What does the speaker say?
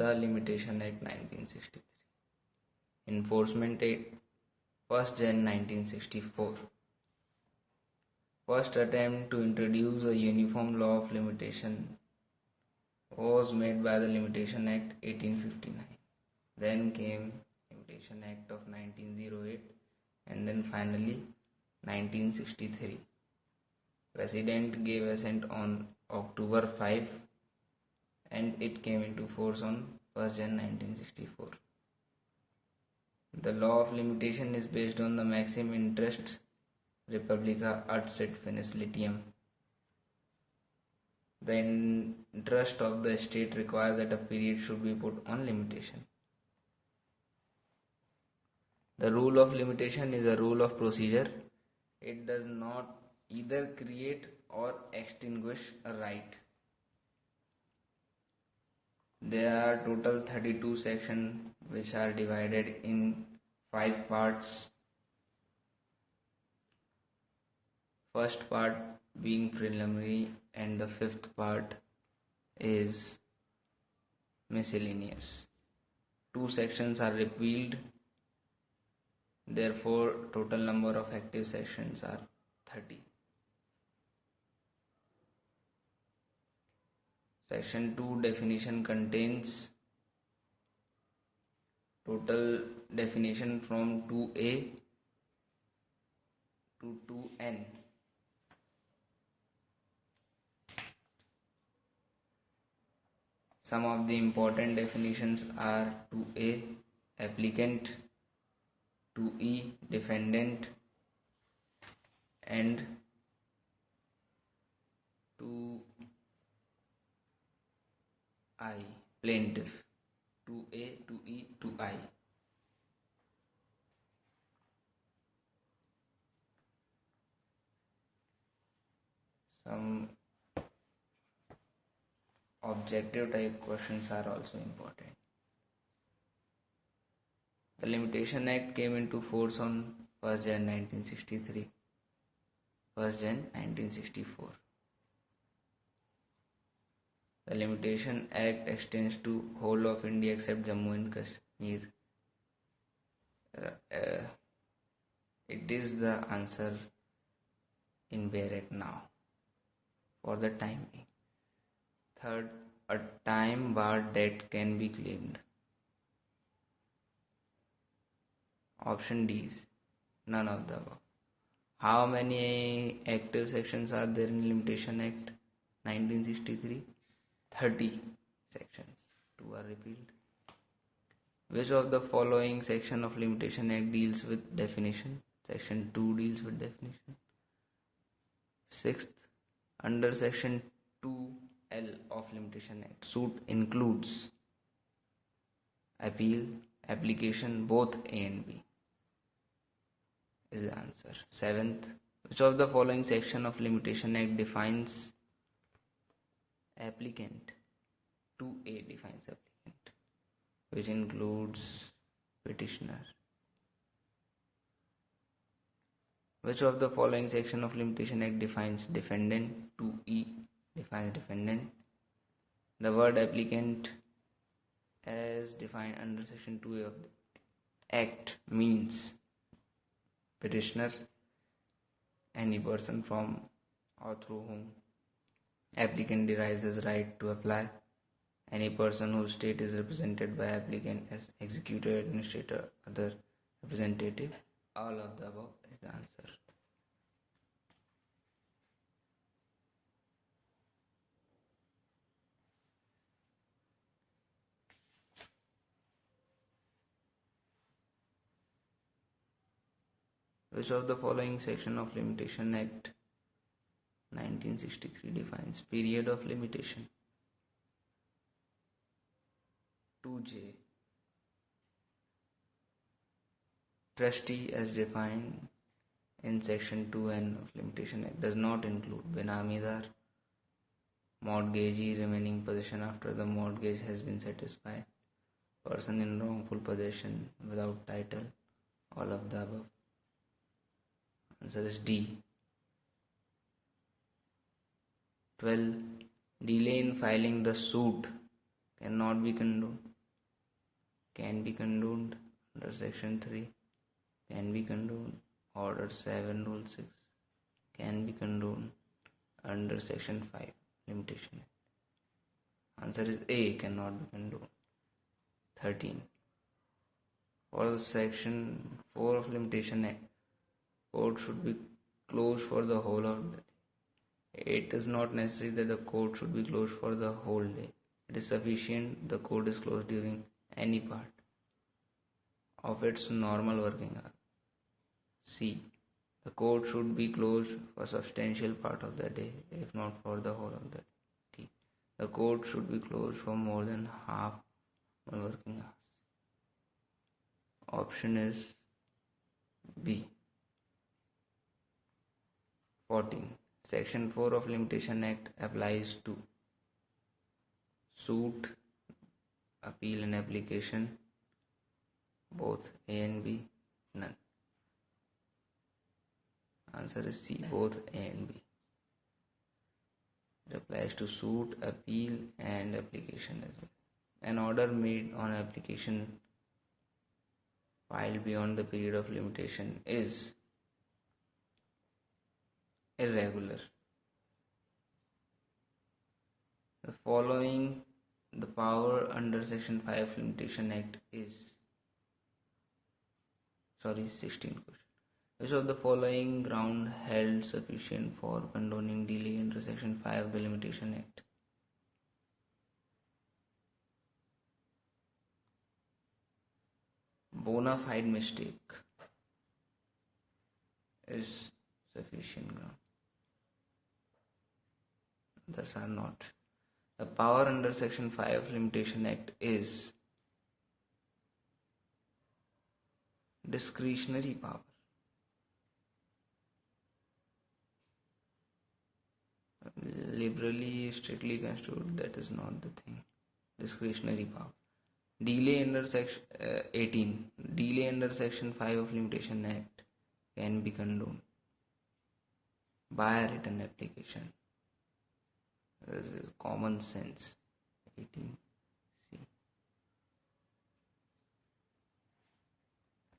the Limitation Act 1963. Enforcement Act 1st Jan 1964. First attempt to introduce a uniform law of limitation was made by the Limitation Act 1859. Then came Limitation Act of 1908 and then finally 1963. President gave assent on October 5 and it came into force on 1st Jan 1964. The law of limitation is based on the maxim interest Republica ut sit finis litium. The interest of the state requires that a period should be put on limitation. The rule of limitation is a rule of procedure. It does not either create or extinguish a right. There are total 32 sections which are divided in 5 parts. First part being preliminary and the 5th part is miscellaneous. 2 sections are repealed. Therefore, total number of active sections are 30. Section 2 definition contains total definition from 2A to 2N. Some of the important definitions are 2A applicant, 2E defendant, and 2I plaintiff. 2A, 2E, 2I. Some objective type questions are also important. The Limitation Act came into force on 1st Jan 1963, 1st Jan 1964. The Limitation Act extends to whole of India except Jammu and Kashmir. It is the answer invariant now for the time being. Third, a time barred debt can be claimed. Option D is none of the above. How many active sections are there in Limitation Act 1963? 30 sections. 2 are repealed. Which of the following section of Limitation Act deals with definition? Section 2 deals with definition. 6th, under Section 2L of Limitation Act, suit includes appeal, application, both A and B is the answer. 7th, which of the following section of Limitation Act defines applicant? 2A defines applicant, which includes petitioner. Which of the following section of Limitation Act defines defendant? 2E defines defendant. The word applicant as defined under Section 2A of the Act means petitioner, any person from or through whom applicant derives his right to apply, any person whose state is represented by applicant as executive, administrator, other representative. All of the above is the answer. Which of the following section of Limitation Act 1963 defines period of limitation? 2J. Trustee as defined in Section 2N of Limitation Act does not include benamidar, mortgagee remaining possession after the mortgage has been satisfied, person in wrongful possession without title, all of the above. Answer is D. 12. Delay in filing the suit cannot be condoned. can be condoned under Section 3, can be condoned Order 7 Rule 6, can be condoned under Section 5 Limitation Act. Answer is A, cannot be condoned. 13. For the Section 4 of Limitation Act, court should be closed for the whole of the day. It is not necessary that the court should be closed for the whole day. It is sufficient the court is closed during any part of its normal working hour. C. The court should be closed for substantial part of the day, if not for the whole of the day. D. The court should be closed for more than half working hours. Option is B. 14. Section 4 of Limitation Act applies to suit, appeal and application, both A and B, none. Answer is C, both A and B. It applies to suit, appeal and application as well. An order made on application filed beyond the period of limitation is irregular. The following, the power under Section 5 Limitation Act is 16 question. Which of the following ground held sufficient for condoning delay under Section 5 of the Limitation Act? Bona fide mistake is sufficient ground. Others are not. The power under Section 5 of Limitation Act is discretionary power. Liberally, strictly construed, that is not the thing. Discretionary power. Delay under Section 18. Delay under Section 5 of Limitation Act can be condoned by a written application. This is common sense. 18.